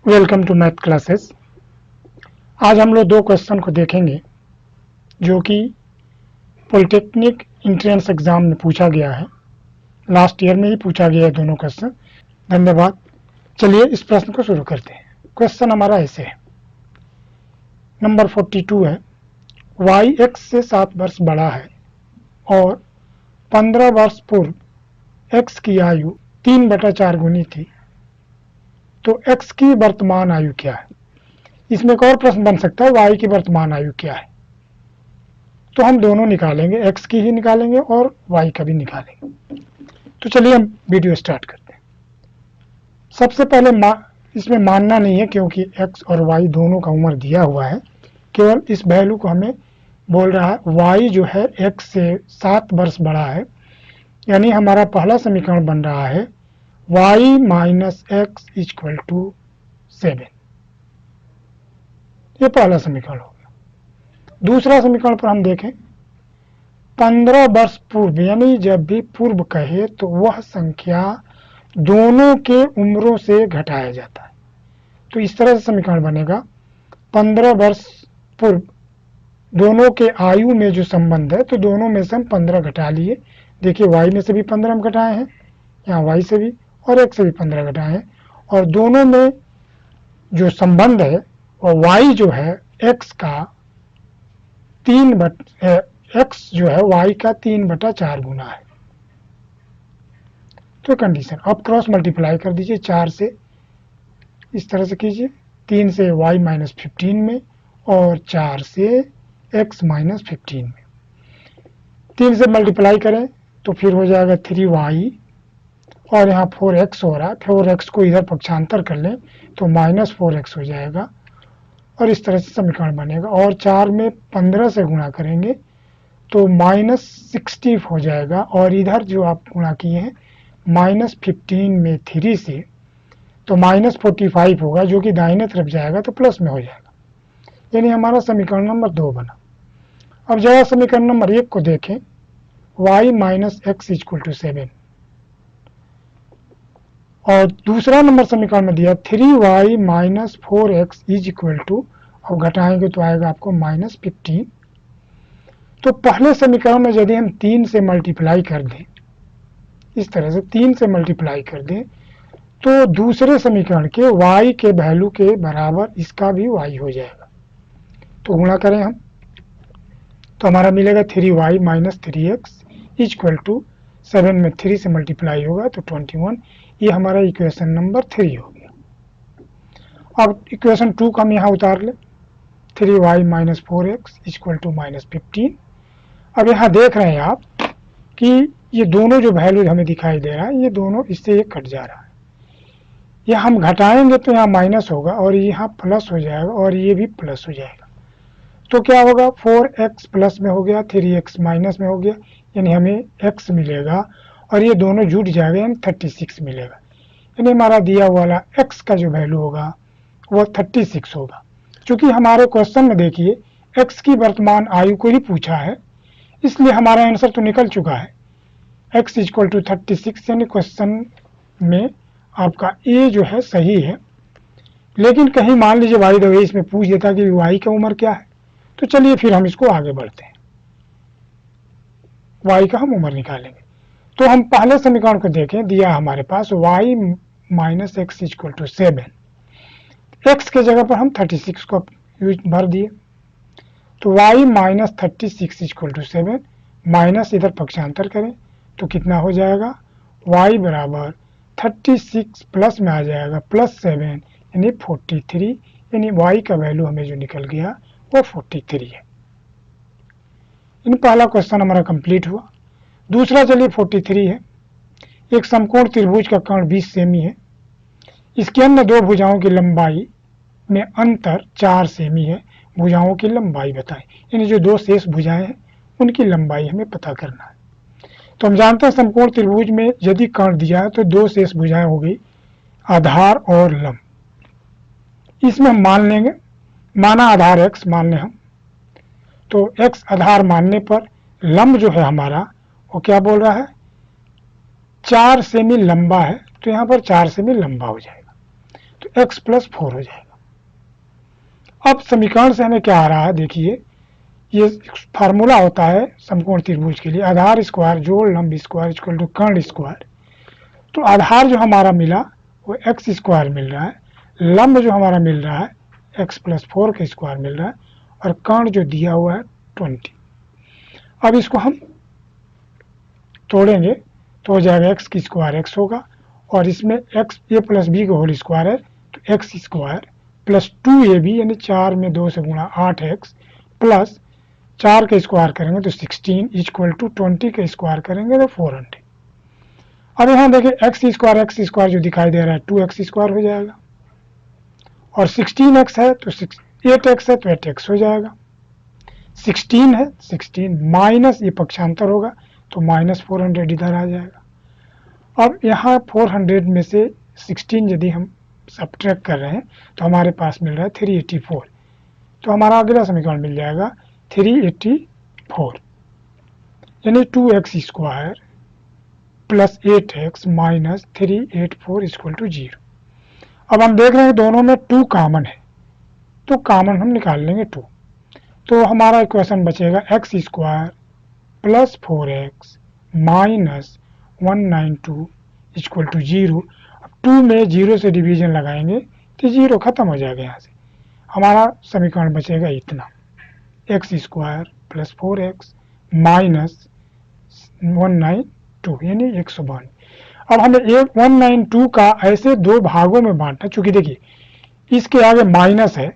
Welcome to math classes. आज हम लोग दो क्वेश्चन को देखेंगे जो कि पॉलिटेक्निक एंट्रेंस एग्जाम में पूछा गया है। लास्ट ईयर में ही पूछा गया है दोनों क्वेश्चन। धन्यवाद। चलिए इस प्रश्न को शुरू करते हैं। क्वेश्चन हमारा ऐसे है, नंबर 42 है, y x से 7 वर्ष बड़ा है और 15 वर्ष पूर्व x की आयु 3/4 गुनी थी, तो x की वर्तमान आयु क्या है। इसमें एक और प्रश्न बन सकता है, y की वर्तमान आयु क्या है। तो हम दोनों निकालेंगे, x की ही निकालेंगे और y का भी निकालेंगे। तो चलिए हम वीडियो स्टार्ट करते हैं। सबसे पहले इसमें मानना नहीं है क्योंकि x और y दोनों का उम्र दिया हुआ है, केवल इस वैल्यू को हमें बोल रहा है। y जो है x से 7 वर्ष बड़ा है, यानी हमारा पहला समीकरण बन रहा है y minus x equal to 7। ये पहला समीकरण हो गया। दूसरा समीकरण पर हम देखें, 15 वर्ष पूर्व, यानी जब भी पूर्व कहे तो वह संख्या दोनों के उम्रों से घटाया जाता है। तो इस तरह से समीकरण बनेगा, 15 वर्ष पूर्व दोनों के आयु में जो संबंध है, तो दोनों में से हम 15 घटा लिए। देखिए y में से भी 15 हम घटाए हैं, यहाँ y से भी और x से भी 15 घटाए हैं, और दोनों में जो संबंध है और y जो है x का 3/x जो है y का 3/4 गुना है। तो कंडीशन, अब क्रॉस मल्टीप्लाई कर दीजिए 4 से, इस तरह से कीजिए, 3 से y माइनस 15 में और 4 से x माइनस 15 में। 3 से मल्टीप्लाई करें तो फिर हो जाएगा 3y और यहाँ 4x हो रहा है, 4x को इधर पक्षांतर कर लें तो माइनस 4x हो जाएगा और इस तरह से समीकरण बनेगा। और 4 में 15 से गुणा करेंगे तो माइनस 60 हो जाएगा, और इधर जो आप गुणा किए हैं माइनस 15 में 3 से, तो माइनस 45 होगा, जो कि दाहिने तरफ जाएगा तो प्लस में हो जाएगा, यानी हमारा समीकरण नंबर 2 बना। अब जरा समीकरण नंबर 1 को देखें, y minus x equal to 7, और दूसरा नंबर समीकरण में दिया 3y minus 4x is equal to, अब घटाएंगे तो आएगा आपको माइनस 15। तो पहले समीकरण में यदि हम 3 से मल्टीप्लाई कर दें, इस तरह से 3 से मल्टीप्लाई कर दें, तो दूसरे समीकरण के y के वैल्यू के बराबर इसका भी y हो जाएगा। तो गुणा करें हम, तो हमारा मिलेगा 3y minus 3x equal to 7 में 3 से मल्टीप्लाई होगा तो 21। ये हमारा इक्वेशन नंबर 3 हो गया। अब इक्वेशन 2 को हम यहाँ उतार लें, 3y minus 4x equal to minus 15। अब यहाँ देख रहे हैं आप कि ये दोनों जो वैल्यू हमें दिखाई दे रहा है, ये दोनों इससे ये कट जा रहा है। यह हम घटाएंगे तो यहाँ माइनस होगा और यहाँ प्लस हो जाएगा और ये भी प्लस हो जाएगा। तो क्या होगा, 4x प्लस में हो गया, 3x माइनस में हो गया, यानी हमें x मिलेगा और ये दोनों जुट जाएगा, यानी 36 मिलेगा। यानी हमारा दिया वाला x का जो वैल्यू होगा वो 36 होगा। क्योंकि हमारे क्वेश्चन में देखिए x की वर्तमान आयु को ही पूछा है, इसलिए हमारा आंसर तो निकल चुका है, x इक्वल टू 36, यानी क्वेश्चन में आपका ए जो है सही है। लेकिन कहीं मान लीजिए बाय द वे इसमें पूछ देता कि y का उम्र क्या है, तो चलिए फिर हम इसको आगे बढ़ते हैं, y का हम उम्र निकालेंगे। तो हम पहले समीकरण को देखें, दिया हमारे पास y minus x equal to 7, x के जगह पर हम 36 को भर दिए, तो y minus 36 equal to 7, minus इधर पक्षांतर करें तो कितना हो जाएगा, y बराबर 36 प्लस में आ जाएगा प्लस 7 यानी 43, यानी y का वैल्यू हमें जो निकल गया वो 43 है। इन पहला क्वेश्चन हमारा कंप्लीट हुआ। दूसरा चलिए 43 है, एक समकोण त्रिभुज का कर्ण 20 सेमी है, इसके अन्य दो भुजाओं की लंबाई में अंतर 4 सेमी है, भुजाओं की लंबाई बताएं। यानी जो दो शेष भुजाएं हैं उनकी लंबाई हमें पता करना है। तो हम जानते हैं समकोण त्रिभुज में यदि कर्ण दिया है तो दो शेष भुजाएं हो गई, आधार और लंब। इसमें हम मान लेंगे, माना आधार x मान लें हम, तो x आधार मानने पर लंब जो है हमारा वो क्या बोल रहा है, 4 सेमी लंबा है, तो यहाँ पर 4 सेमी लंबा हो जाएगा। तो x प्लस 4 हो जाएगा। अब समीकरण से हमें क्या आ रहा है, देखिए ये फार्मूला होता है समकोण त्रिभुज के लिए, आधार स्क्वायर जोड़ लंब स्क्वायर इक्वल टू कर्ण स्क्वायर। तो आधार जो हमारा मिला वो एक्स स्क्वायर मिल रहा है, लंब जो हमारा मिल रहा है एक्स प्लस 4 का स्क्वायर मिल रहा है, और कर्ण जो दिया हुआ है 20। अब इसको हम तोड़ेंगे तो हो जाएगा एक्स की स्क्वायर एक्स होगा, और इसमें एक्स ए प्लस बी का होल स्क्वायर है तो एक्स स्क्वायर प्लस 2ab यानी 4 में 2 से गुणा 8x प्लस 4 का स्क्वायर करेंगे तो 16 इक्वल टू 20 का स्क्वायर करेंगे तो 400। अब यहाँ देखिए एक्स स्क्वायर जो दिखाई दे रहा है 2x स्क्वायर हो जाएगा, और 16x है तो 8x है तो 8x हो जाएगा, 16 है 16 माइनस ये पक्षांतर होगा तो माइनस 400 इधर आ जाएगा। अब यहाँ 400 में से 16 यदि हम सब्ट्रैक्ट कर रहे हैं तो हमारे पास मिल रहा है 384, तो हमारा अगला समीकरण मिल जाएगा 384 यानी 2x square plus 8x minus 384 equal to 0। अब हम देख रहे हैं दोनों में 2 कॉमन है तो कॉमन हम निकाल लेंगे 2, तो हमारा इक्वेशन बचेगा x square plus 4x minus 192 equal to 0। अब 2 में 0 से डिवीजन लगाएंगे तो 0 खत्म हो जाएगा, यहाँ से हमारा समीकरण बचेगा इतना x square plus 4x minus 192 यानी 192। अब हमें 192 का ऐसे दो भागों में बांटना, चूंकि देखिए इसके आगे माइनस है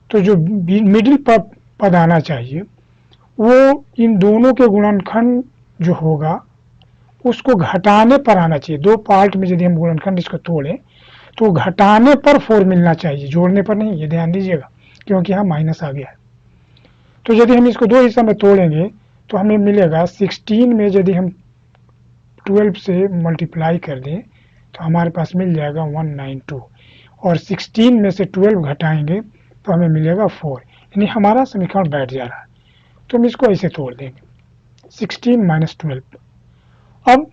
तो जो मिडिल पद आना चाहिए वो इन दोनों के गुणनखंड जो होगा उसको घटाने पर आना चाहिए। दो पार्ट में यदि हम गुणनखंड इसको तोड़ें तो घटाने पर 4 मिलना चाहिए, जोड़ने पर नहीं, ये ध्यान दीजिएगा क्योंकि यहाँ माइनस आ गया है। तो यदि हम इसको दो हिस्सा में तोड़ेंगे तो हमें मिलेगा 16 में यदि हम 12 से मल्टीप्लाई कर दें तो हमारे पास मिल जाएगा 192, और 16 में से 12 घटाएंगे तो हमें मिलेगा 4, यानी हमारा समीकरण बैठ जा रहा है। तो हम इसको ऐसे तोड़ देंगे 16 माइनस 12। अब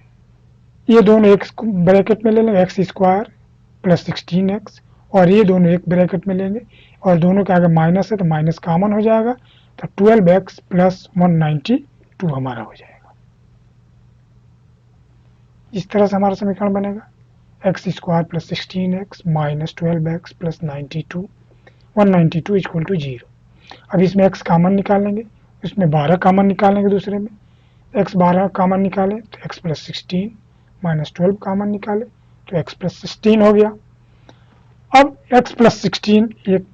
ये दोनों एक ब्रैकेट में ले लेंगे एक्स स्क्वायर प्लस 16x, और ये दोनों एक ब्रैकेट में लेंगे और दोनों के आगे माइनस है तो माइनस कॉमन हो जाएगा, तो 12x प्लस 192 हमारा हो जाएगा। इस तरह से हमारा समीकरण बनेगा x square plus 16x minus 12x plus 192 equal to 0। अब इसमें x कॉमन निकालेंगे, इसमें 12 कॉमन निकालेंगे, दूसरे में x 12 कॉमन निकालें तो x प्लस 16 माइनस 12 कॉमन निकाले तो x प्लस 16 हो गया। अब x प्लस 16 एक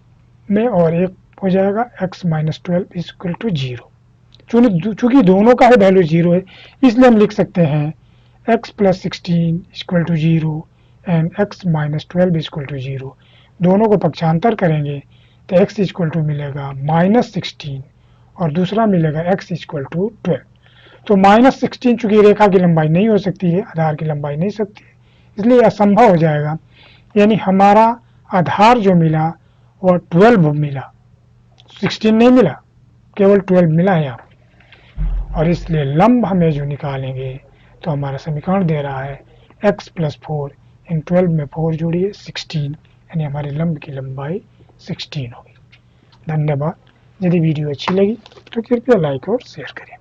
में और एक हो जाएगा x माइनस 12 इक्वल टू 0। चूंकि दोनों का है वैल्यू 0 है इसलिए हम लिख सकते हैं x plus 16 equal to 0 and x minus 12 equal to 0। दोनों को पक्षांतर करेंगे तो x इक्वल टू मिलेगा माइनस 16 और दूसरा मिलेगा x इक्वल टू 12। तो माइनस 16 चूंकि रेखा की लंबाई नहीं हो सकती है, आधार की लंबाई नहीं सकती है, इसलिए असंभव हो जाएगा, यानी हमारा आधार जो मिला वो 12 मिला, 16 नहीं मिला, केवल 12 मिला है यहाँ। और इसलिए लंब हमें जो निकालेंगे तो हमारा समीकरण दे रहा है x प्लस 4 इन 12 में 4 जोड़िए 16, यानी हमारे लंब की लंबाई 16 होगी। धन्यवाद। यदि वीडियो अच्छी लगी तो कृपया लाइक और शेयर करें।